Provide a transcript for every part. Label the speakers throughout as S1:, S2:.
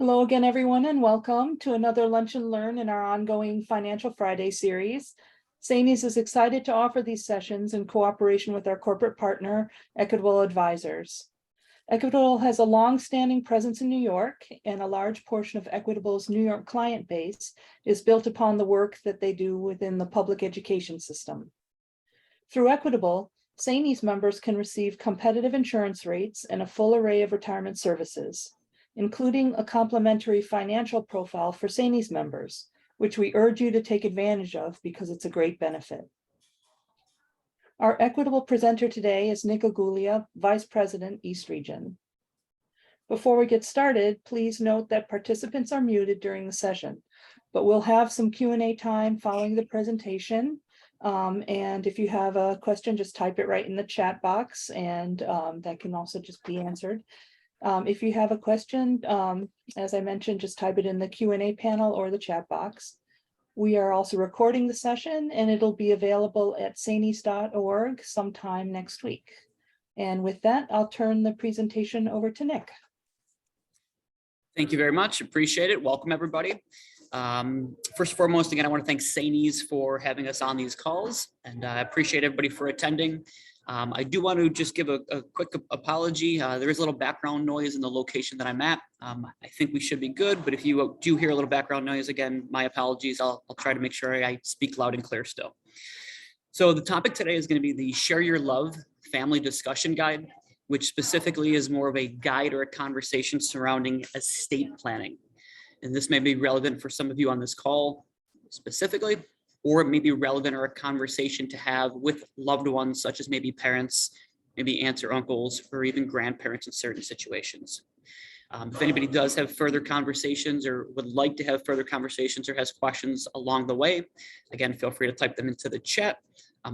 S1: Hello again, everyone, and welcome to another Lunch and Learn in our ongoing Financial Friday series. Saney's is excited to offer these sessions in cooperation with our corporate partner, Equitable Advisors. Equitable has a long-standing presence in New York, and a large portion of Equitable's New York client base is built upon the work that they do within the public education system. Through Equitable, Saney's members can receive competitive insurance rates and a full array of retirement services, including a complimentary financial profile for Saney's members, which we urge you to take advantage of because it's a great benefit. Our Equitable presenter today is Nick Agulia, Vice President, East Region. Before we get started, please note that participants are muted during the session, but we'll have some Q&A time following the presentation. And if you have a question, just type it right in the chat box, and that can also just be answered. If you have a question, as I mentioned, just type it in the Q&A panel or the chat box. We are also recording the session, and it'll be available at saneys.org sometime next week. And with that, I'll turn the presentation over to Nick.
S2: Thank you very much. Appreciate it. Welcome, everybody. First and foremost, again, I want to thank Saney's for having us on these calls, and I appreciate everybody for attending. I do want to just give a quick apology. There is a little background noise in the location that I'm at. I think we should be good, but if you do hear a little background noise, again, my apologies. I'll try to make sure I speak loud and clear still. So the topic today is going to be the Share Your Love Family Discussion Guide, which specifically is more of a guide or a conversation surrounding estate planning. And this may be relevant for some of you on this call specifically, or it may be relevant or a conversation to have with loved ones, such as maybe parents, maybe aunts or uncles, or even grandparents in certain situations. If anybody does have further conversations or would like to have further conversations or has questions along the way, again, feel free to type them into the chat.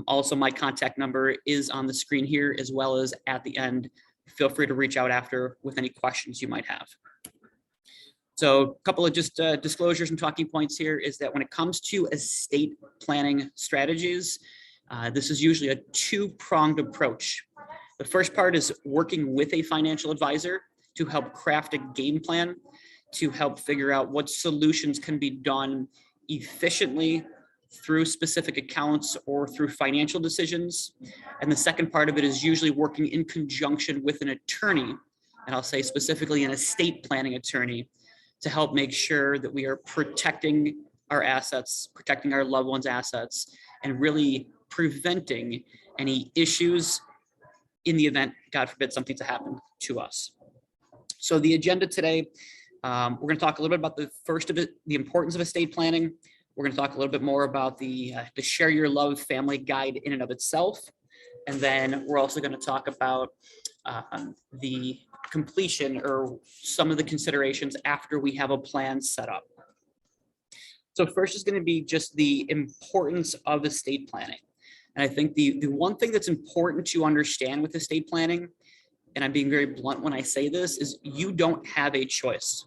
S2: Also, my contact number is on the screen here, as well as at the end. Feel free to reach out after with any questions you might have. So a couple of just disclosures and talking points here is that when it comes to estate planning strategies, this is usually a two-pronged approach. The first part is working with a financial advisor to help craft a game plan, to help figure out what solutions can be done efficiently through specific accounts or through financial decisions. And the second part of it is usually working in conjunction with an attorney, and I'll say specifically an estate planning attorney, to help make sure that we are protecting our assets, protecting our loved ones' assets, and really preventing any issues in the event, God forbid, something to happen to us. So the agenda today, we're going to talk a little bit about the first of it, the importance of estate planning. We're going to talk a little bit more about the Share Your Love Family Guide in and of itself. And then we're also going to talk about the completion or some of the considerations after we have a plan set up. So first is going to be just the importance of estate planning. And I think the one thing that's important to understand with estate planning, and I'm being very blunt when I say this, is you don't have a choice.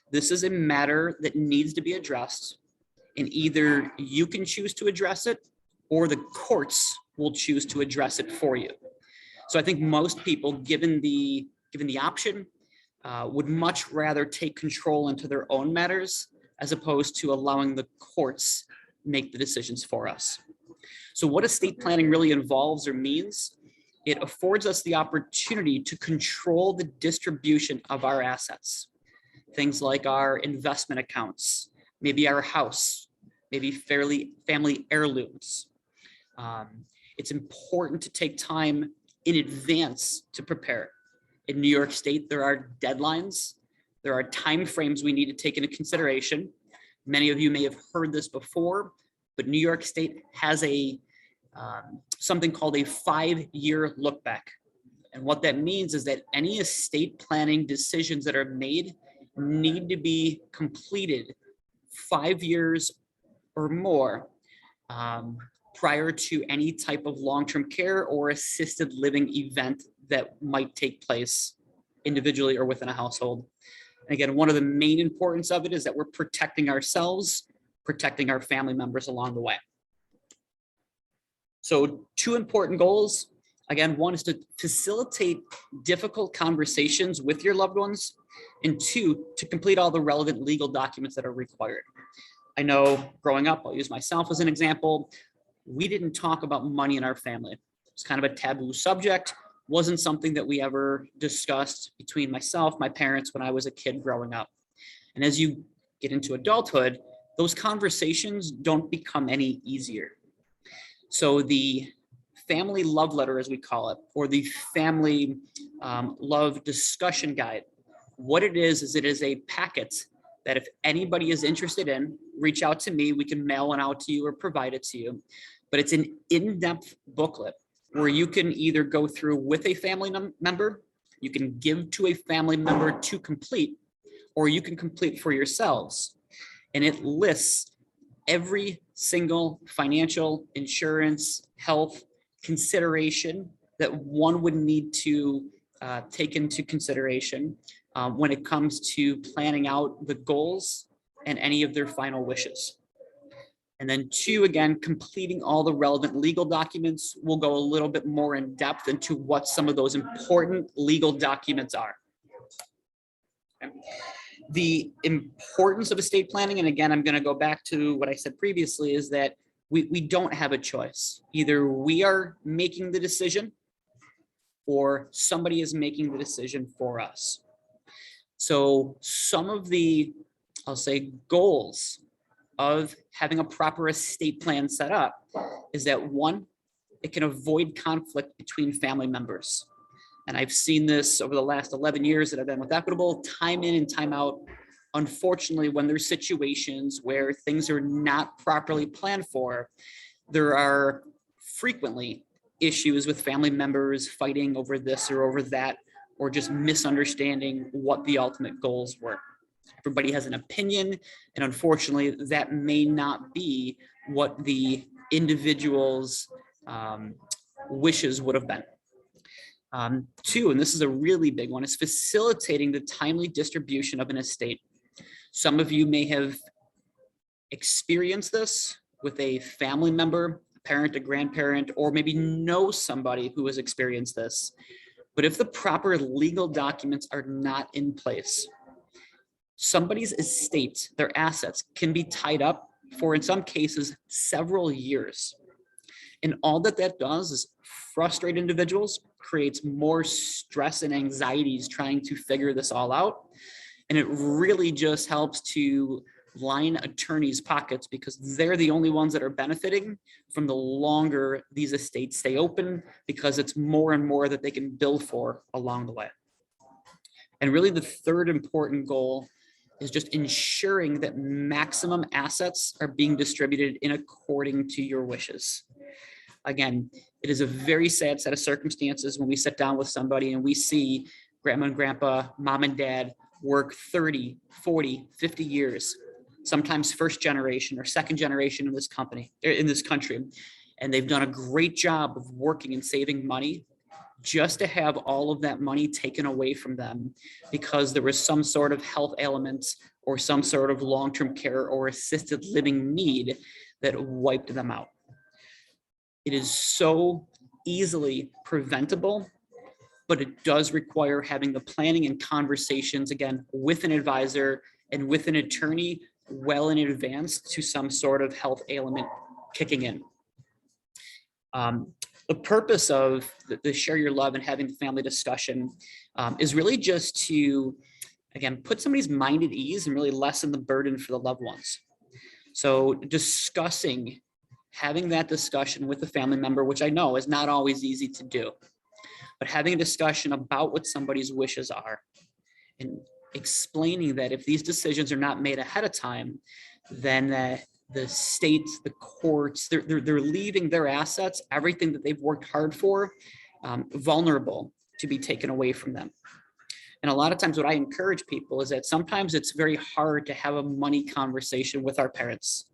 S2: This is a matter that needs to be addressed, and either you can choose to address it or the courts will choose to address it for you. So I think most people, given the option, would much rather take control into their own matters as opposed to allowing the courts make the decisions for us. So what estate planning really involves or means, it affords us the opportunity to control the distribution of our assets. Things like our investment accounts, maybe our house, maybe family heirlooms. It's important to take time in advance to prepare. In New York State, there are deadlines. There are time frames we need to take into consideration. Many of you may have heard this before, but New York State has something called a 5-year look back. And what that means is that any estate planning decisions that are made need to be completed 5 years or more prior to any type of long-term care or assisted living event that might take place individually or within a household. And again, one of the main importance of it is that we're protecting ourselves, protecting our family members along the way. So 2 important goals. Again, one is to facilitate difficult conversations with your loved ones And two, to complete all the relevant legal documents that are required. I know growing up, I'll use myself as an example, we didn't talk about money in our family. It's kind of a taboo subject, wasn't something that we ever discussed between myself, my parents, when I was a kid growing up. And as you get into adulthood, those conversations don't become any easier. So the family love letter, as we call it, or the family love discussion guide, what it is it is a packet that if anybody is interested in, reach out to me, we can mail one out to you or provide it to you. But it's an in-depth booklet where you can either go through with a family member, you can give to a family member to complete, or you can complete for yourselves. And it lists every single financial, insurance, health consideration that one would need to take into consideration when it comes to planning out the goals and any of their final wishes. And then two, again, completing all the relevant legal documents. We'll go a little bit more in depth into what some of those important legal documents are. Okay. The importance of estate planning, and again, I'm going to go back to what I said previously, is that we don't have a choice. Either we are making the decision or somebody is making the decision for us. So some of the, I'll say, goals of having a proper estate plan set up is that one, it can avoid conflict between family members. And I've seen this over the last 11 years that I've been with Equitable, time in and time out. Unfortunately, when there's situations where things are not properly planned for, there are frequently issues with family members fighting over this or over that, or just misunderstanding what the ultimate goals were. Everybody has an opinion, and unfortunately, that may not be what the individual's wishes would have been. Two, and this is a really big one, is facilitating the timely distribution of an estate. Some of you may have experienced this with a family member, a parent, a grandparent, or maybe know somebody who has experienced this. But if the proper legal documents are not in place, somebody's estate, their assets, can be tied up for, in some cases, several years. And all that does is frustrate individuals, creates more stress and anxieties trying to figure this all out. And it really just helps to line attorneys' pockets because they're the only ones that are benefiting from the longer these estates stay open, because it's more and more that they can bill for along the way. And really the third important goal is just ensuring that maximum assets are being distributed in according to your wishes. Again, it is a very sad set of circumstances when we sit down with somebody and we see grandma and grandpa, mom and dad work 30, 40, 50 years, sometimes first generation or second generation in this company, in this country. And they've done a great job of working and saving money just to have all of that money taken away from them because there was some sort of health ailments or some sort of long-term care or assisted living need that wiped them out. It is so easily preventable, but it does require having the planning and conversations, again, with an advisor and with an attorney well in advance to some sort of health ailment kicking in. The purpose of the Share Your Love and having the family discussion is really just to, again, put somebody's mind at ease and really lessen the burden for the loved ones. So discussing, having that discussion with a family member, which I know is not always easy to do, but having a discussion about what somebody's wishes are and explaining that if these decisions are not made ahead of time, then the states, the courts, they're leaving their assets, everything that they've worked hard for, vulnerable to be taken away from them. And a lot of times what I encourage people is that sometimes it's very hard to have a money conversation with our parents.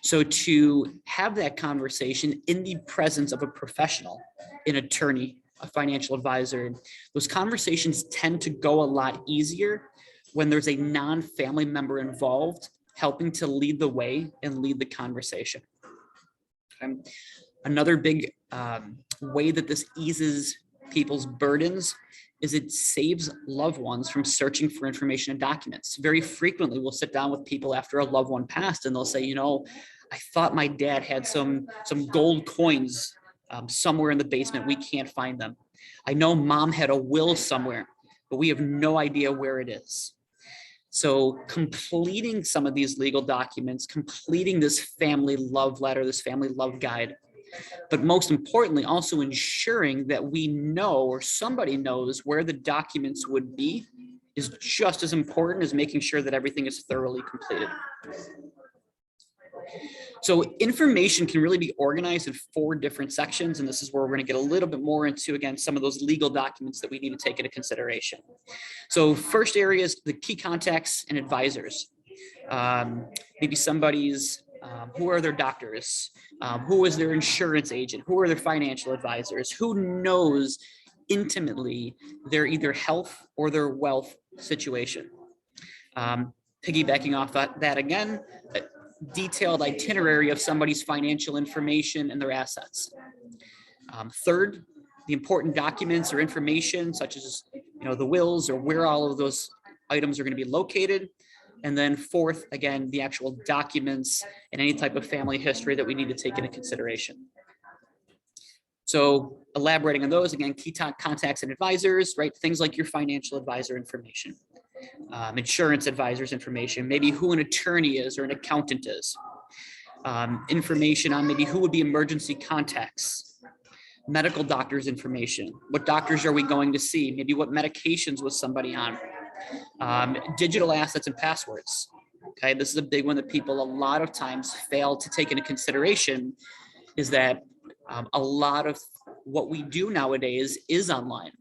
S2: So to have that conversation in the presence of a professional, an attorney, a financial advisor, those conversations tend to go a lot easier when there's a non-family member involved helping to lead the way and lead the conversation. Another big way that this eases people's burdens is it saves loved ones from searching for information in documents. Very frequently, we'll sit down with people after a loved one passed and they'll say, you know, I thought my dad had some gold coins somewhere in the basement. We can't find them. I know mom had a will somewhere, but we have no idea where it is. So completing some of these legal documents, completing this family love letter, this family love guide, but most importantly, also ensuring that we know or somebody knows where the documents would be is just as important as making sure that everything is thoroughly completed. So information can really be organized in 4 different sections, and this is where we're going to get a little bit more into, again, some of those legal documents that we need to take into consideration. So first area is the key contacts and advisors. Maybe somebody's, who are their doctors? Who is their insurance agent? Who are their financial advisors? Who knows intimately their either health or their wealth situation? Piggybacking off that again, a detailed itinerary of somebody's financial information and their assets. Third, the important documents or information such as, you know, the wills or where all of those items are going to be located. And then fourth, again, the actual documents and any type of family history that we need to take into consideration. So elaborating on those, again, key contacts and advisors, right? Things like your financial advisor information, insurance advisors information, maybe who an attorney is or an accountant is, information on maybe who would be emergency contacts, medical doctors information, what doctors are we going to see, maybe what medications was somebody on, digital assets and passwords. Okay, this is a big one that people a lot of times fail to take into consideration, is that a lot of what we do nowadays is online.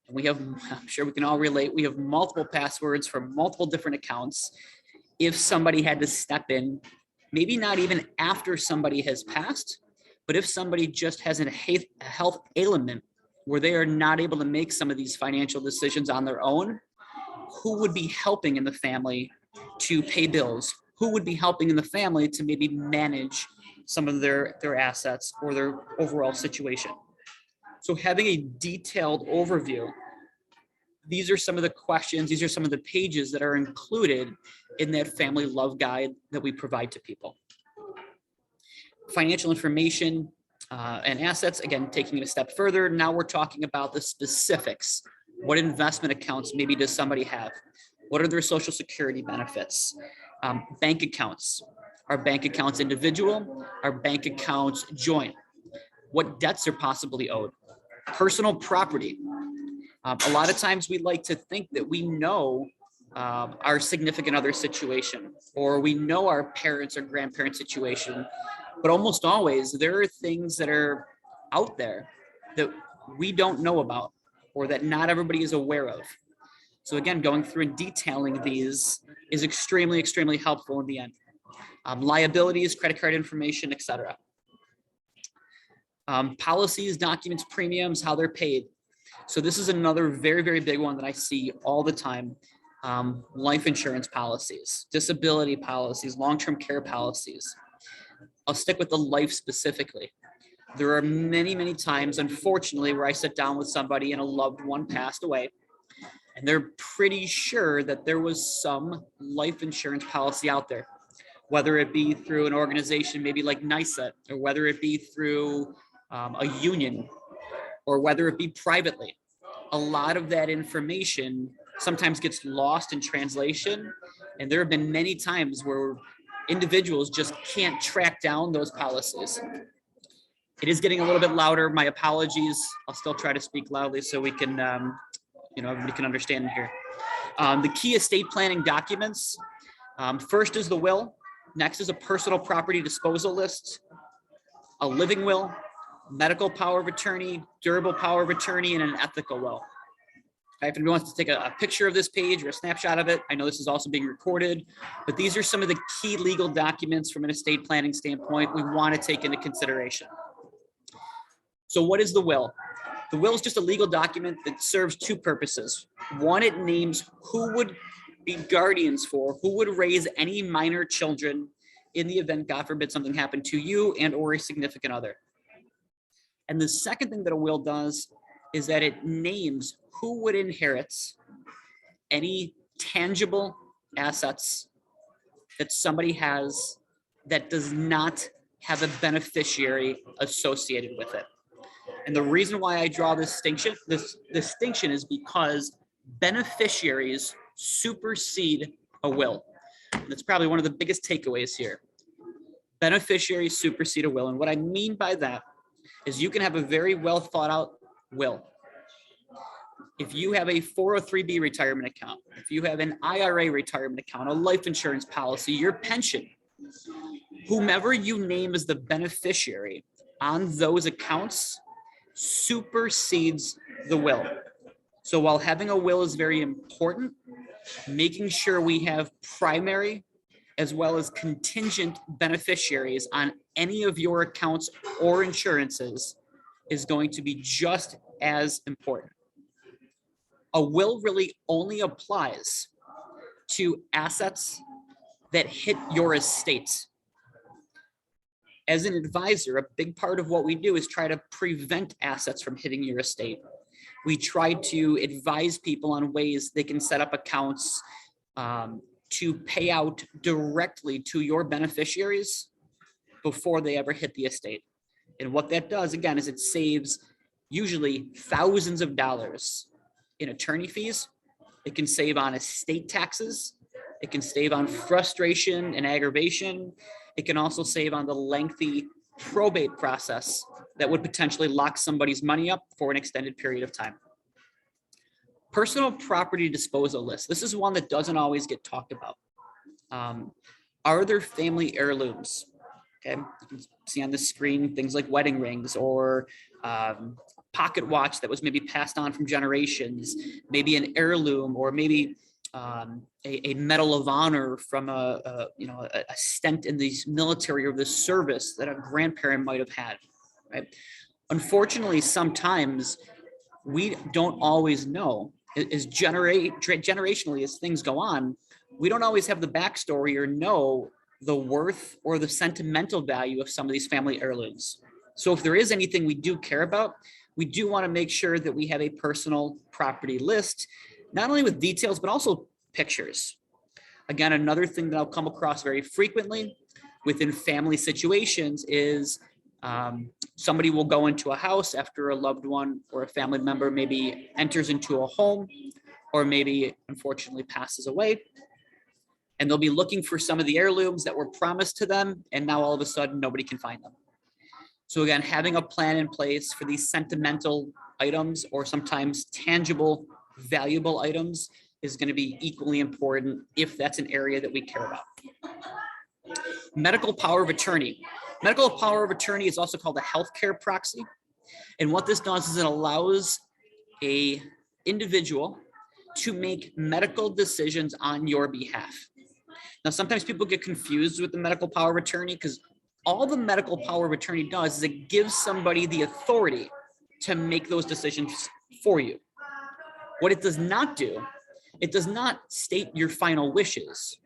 S2: And we have, I'm sure we can all relate, we have multiple passwords for multiple different accounts. If somebody had to step in, maybe not even after somebody has passed, but if somebody just has a health ailment where they are not able to make some of these financial decisions on their own, who would be helping in the family to pay bills? Who would be helping in the family to maybe manage some of their assets or their overall situation? So having a detailed overview, these are some of the questions, these are some of the pages that are included in that family love guide that we provide to people. Financial information and assets, again, taking it a step further, now we're talking about the specifics. What investment accounts maybe does somebody have? What are their social security benefits? Bank accounts. Are bank accounts individual? Are bank accounts joint? What debts are possibly owed? Personal property. A lot of times we like to think that we know our significant other situation, or we know our parents or grandparents situation, but almost always there are things that are out there that we don't know about, or that not everybody is aware of. So again, going through and detailing these is extremely, extremely helpful in the end. Liabilities, credit card information, etc. Policies, documents, premiums, how they're paid. So this is another very, very big one that I see all the time. Life insurance policies, disability policies, long-term care policies. I'll stick with the life specifically. There are many, many times, unfortunately, where I sit down with somebody and a loved one passed away, and they're pretty sure that there was some life insurance policy out there, whether it be through an organization maybe like NYSET, or whether it be through a union, or whether it be privately. A lot of that information sometimes gets lost in translation, and there have been many times where individuals just can't track down those policies. It is getting a little bit louder. My apologies. I'll still try to speak loudly so we can, everybody can understand here. The key estate planning documents. First is the will. Next is a personal property disposal list, a living will, medical power of attorney, durable power of attorney, and an ethical will. If anyone wants to take a picture of this page or a snapshot of it, I know this is also being recorded, but these are some of the key legal documents from an estate planning standpoint we want to take into consideration. So what is the will? The will is just a legal document that serves 2 purposes. One, it names who would be guardians for, who would raise any minor children in the event, God forbid, something happened to you and or a significant other. And the second thing that a will does is that it names who would inherit any tangible assets that somebody has that does not have a beneficiary associated with it. And the reason why I draw this distinction is because beneficiaries supersede a will. And that's probably one of the biggest takeaways here. Beneficiaries supersede a will. And what I mean by that is you can have a very well thought out will. If you have a 403B retirement account, if you have an IRA retirement account, a life insurance policy, your pension, whomever you name as the beneficiary on those accounts supersedes the will. So while having a will is very important, making sure we have primary as well as contingent beneficiaries on any of your accounts or insurances is going to be just as important. A will really only applies to assets that hit your estate. As an advisor, a big part of what we do is try to prevent assets from hitting your estate. We try to advise people on ways they can set up accounts to pay out directly to your beneficiaries before they ever hit the estate. And what that does, again, is it saves usually thousands of dollars in attorney fees. It can save on estate taxes. It can save on frustration and aggravation. It can also save on the lengthy probate process that would potentially lock somebody's money up for an extended period of time. Personal property disposal list. This is one that doesn't always get talked about. Are there family heirlooms? Okay, you can see on the screen things like wedding rings or pocket watch that was maybe passed on from generations, maybe an heirloom, or maybe a medal of honor from a stint in the military or the service that a grandparent might have had. Right? Unfortunately, sometimes we don't always know. As generationally as things go on, we don't always have the backstory or know the worth or the sentimental value of some of these family heirlooms. So if there is anything we do care about, we do want to make sure that we have a personal property list, not only with details, but also pictures. Again, another thing that I'll come across very frequently within family situations is somebody will go into a house after a loved one or a family member maybe enters into a home or maybe unfortunately passes away. And they'll be looking for some of the heirlooms that were promised to them. And now all of a sudden, nobody can find them. So again, having a plan in place for these sentimental items or sometimes tangible, valuable items is going to be equally important if that's an area that we care about. Medical power of attorney. Medical power of attorney is also called a healthcare proxy. And what this does is it allows an individual to make medical decisions on your behalf. Now, sometimes people get confused with the medical power of attorney because all the medical power of attorney does is it gives somebody the authority to make those decisions for you. What it does not do, it does not state your final wishes.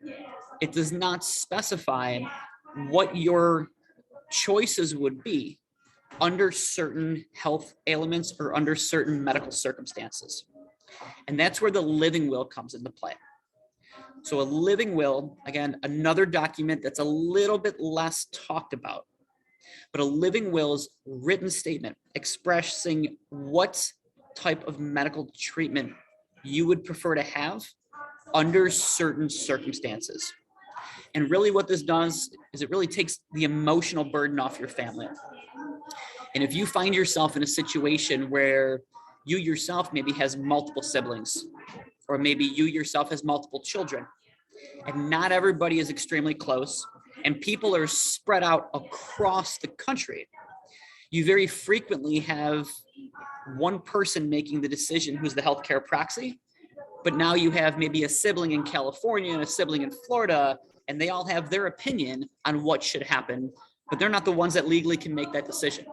S2: It does not specify what your choices would be under certain health ailments or under certain medical circumstances. And that's where the living will comes into play. So a living will, again, another document that's a little bit less talked about, but a living will is a written statement expressing what type of medical treatment you would prefer to have under certain circumstances. And really what this does is it really takes the emotional burden off your family. And if you find yourself in a situation where you yourself maybe has multiple siblings, or maybe you yourself has multiple children, and not everybody is extremely close, and people are spread out across the country, you very frequently have one person making the decision who's the healthcare proxy, but now you have maybe a sibling in California and a sibling in Florida, and they all have their opinion on what should happen, but they're not the ones that legally can make that decision.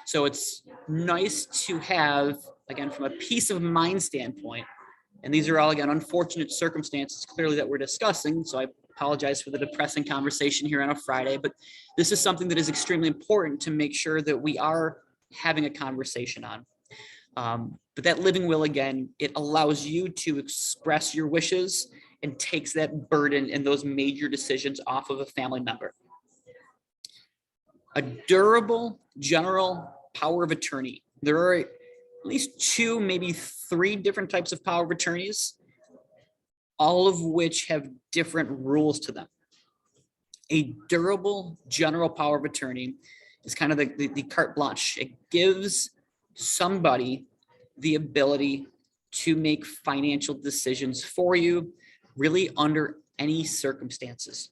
S2: So it's nice to have, again, from a peace of mind standpoint, and these are all, again, unfortunate circumstances clearly that we're discussing, so I apologize for the depressing conversation here on a Friday, but this is something that is extremely important to make sure that we are having a conversation on. But that living will, again, it allows you to express your wishes and takes that burden and those major decisions off of a family member. A durable general power of attorney. There are at least 2, maybe 3 different types of power of attorneys, all of which have different rules to them. A durable general power of attorney is kind of the carte blanche. It gives somebody the ability to make financial decisions for you, really under any circumstances.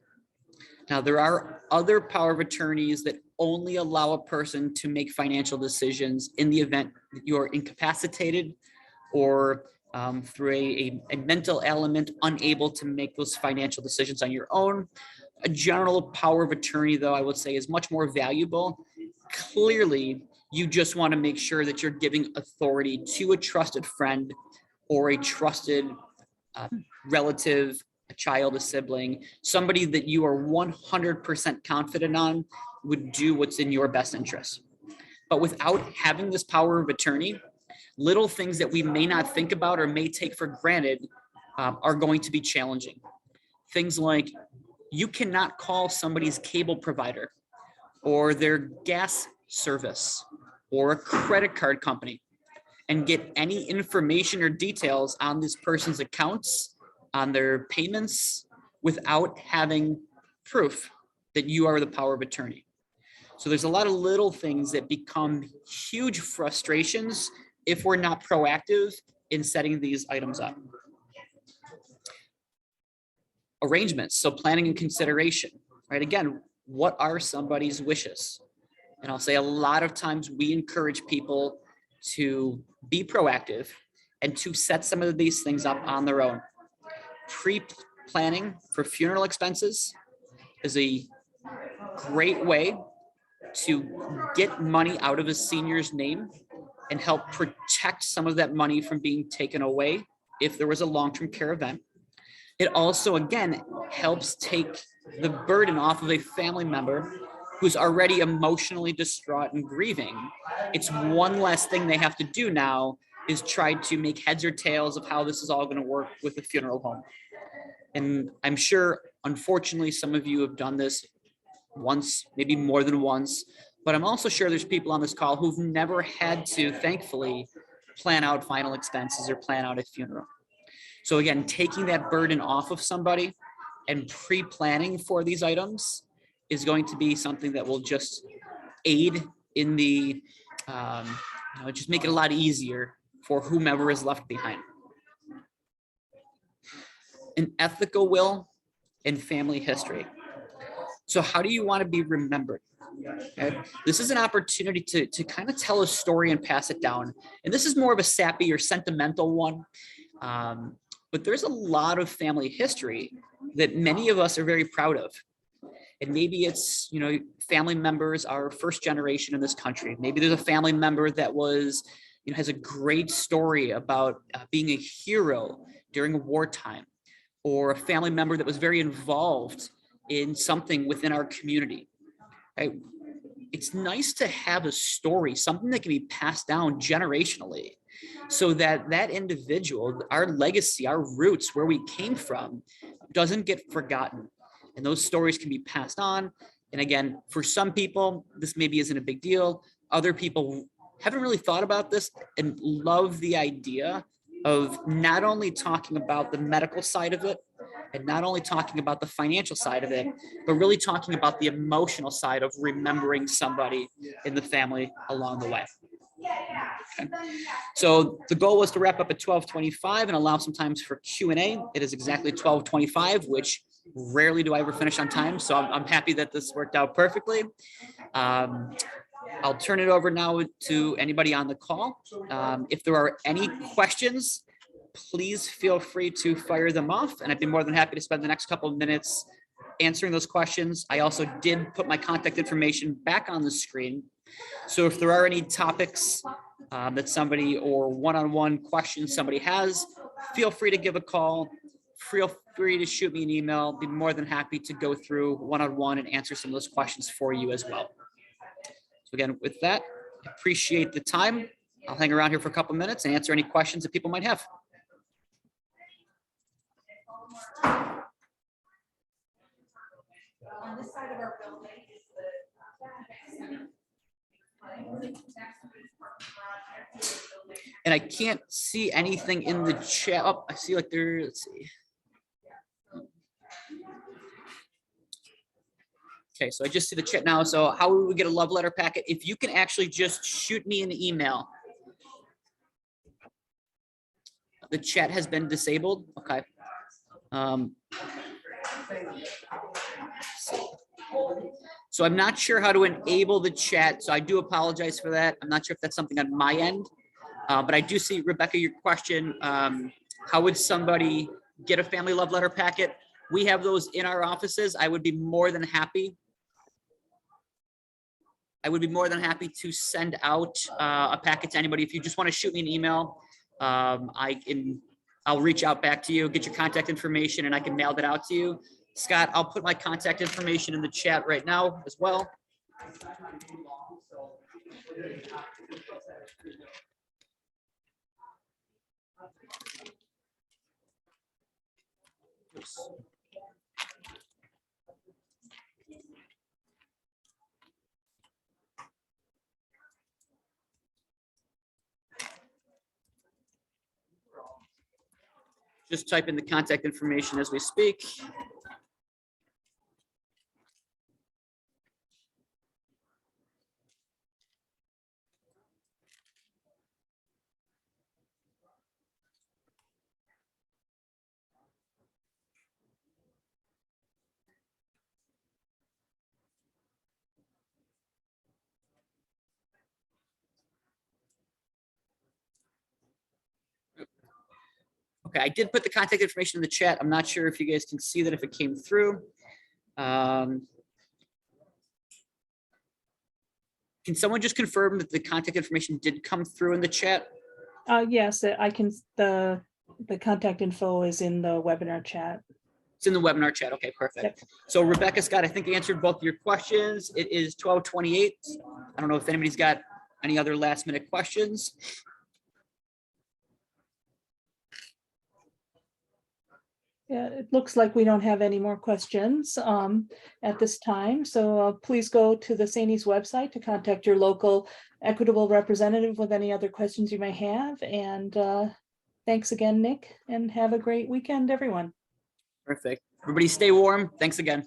S2: Now, there are other power of attorneys that only allow a person to make financial decisions in the event that you're incapacitated or through a mental element, unable to make those financial decisions on your own. A general power of attorney, though, I would say is much more valuable. Clearly, you just want to make sure that you're giving authority to a trusted friend or a trusted relative, a child, a sibling, somebody that you are 100% confident on would do what's in your best interest. But without having this power of attorney, little things that we may not think about or may take for granted are going to be challenging. Things like you cannot call somebody's cable provider or their gas service or a credit card company and get any information or details on this person's accounts, on their payments, without having proof that you are the power of attorney. So there's a lot of little things that become huge frustrations if we're not proactive in setting these items up. Arrangements, so planning and consideration, right? Again, what are somebody's wishes? And I'll say a lot of times we encourage people to be proactive and to set some of these things up on their own. Pre-planning for funeral expenses is a great way to get money out of a senior's name and help protect some of that money from being taken away if there was a long-term care event. It also, again, helps take the burden off of a family member who's already emotionally distraught and grieving. It's one less thing they have to do now is try to make heads or tails of how this is all going to work with the funeral home. And I'm sure, unfortunately, some of you have done this once, maybe more than once, but I'm also sure there's people on this call who've never had to, thankfully, plan out final expenses or plan out a funeral. So again, taking that burden off of somebody and pre-planning for these items is going to be something that will just aid in the, just make it a lot easier for whomever is left behind. An ethical will and family history. So how do you want to be remembered? Okay. This is an opportunity to kind of tell a story and pass it down. And this is more of a sappy or sentimental one. But there's a lot of family history that many of us are very proud of. And maybe it's, family members are first generation in this country. Maybe there's a family member that was, has a great story about being a hero during wartime, or a family member that was very involved in something within our community. Right? It's nice to have a story, something that can be passed down generationally, so that that individual, our legacy, our roots, where we came from, doesn't get forgotten. And those stories can be passed on. And again, for some people, this maybe isn't a big deal. Other people haven't really thought about this and love the idea of not only talking about the medical side of it, and not only talking about the financial side of it, but really talking about the emotional side of remembering somebody in the family along the way. Okay. So the goal was to wrap up at 12:25 and allow some time for Q&A. It is exactly 12:25, which rarely do I ever finish on time. So I'm happy that this worked out perfectly. I'll turn it over now to anybody on the call. If there are any questions, please feel free to fire them off, and I'd be more than happy to spend the next couple of minutes answering those questions. I also did put my contact information back on the screen. So if there are any topics that somebody or one-on-one questions somebody has, feel free to give a call. Feel free to shoot me an email. Be more than happy to go through one-on-one and answer some of those questions for you as well. So again, with that, I appreciate the time I'll hang around here for a couple minutes and answer any questions that people might have.
S1: On this side of our building is
S2: And I can't see anything in the chat. Oh, I see like there, let's see. Okay, so I just see the chat now. So how would we get a love letter packet? If you can actually just shoot me an email. The chat has been disabled. Okay. So I'm not sure how to enable the chat. So I do apologize for that. I'm not sure if that's something on my end. But I do see, Rebecca, your question, how would somebody get a family love letter packet? We have those in our offices. I would be more than happy. To send out a packet to anybody. If you just want to shoot me an email, I'll reach out back to you, get your contact information, and I can mail that out to you. Scott, I'll put my contact information in the chat right now as well. Oops. Just type in the contact information as we speak. Okay, I did put the contact information in the chat. I'm not sure if you guys can see that if it came through. Can someone just confirm that the contact information did come through in the chat?
S1: Yes, I can, the contact info is in the webinar chat.
S2: It's in the webinar chat. Okay, perfect.
S1: Yep.
S2: So Rebecca, Scott, I think I answered both of your questions. It is 12:28. I don't know if anybody's got any other last minute questions.
S1: Yeah, it looks like we don't have any more questions at this time. So please go to the Saney's website to contact your local equitable representative with any other questions you may have. And thanks again, Nick, and have a great weekend, everyone.
S2: Perfect. Everybody stay warm. Thanks again.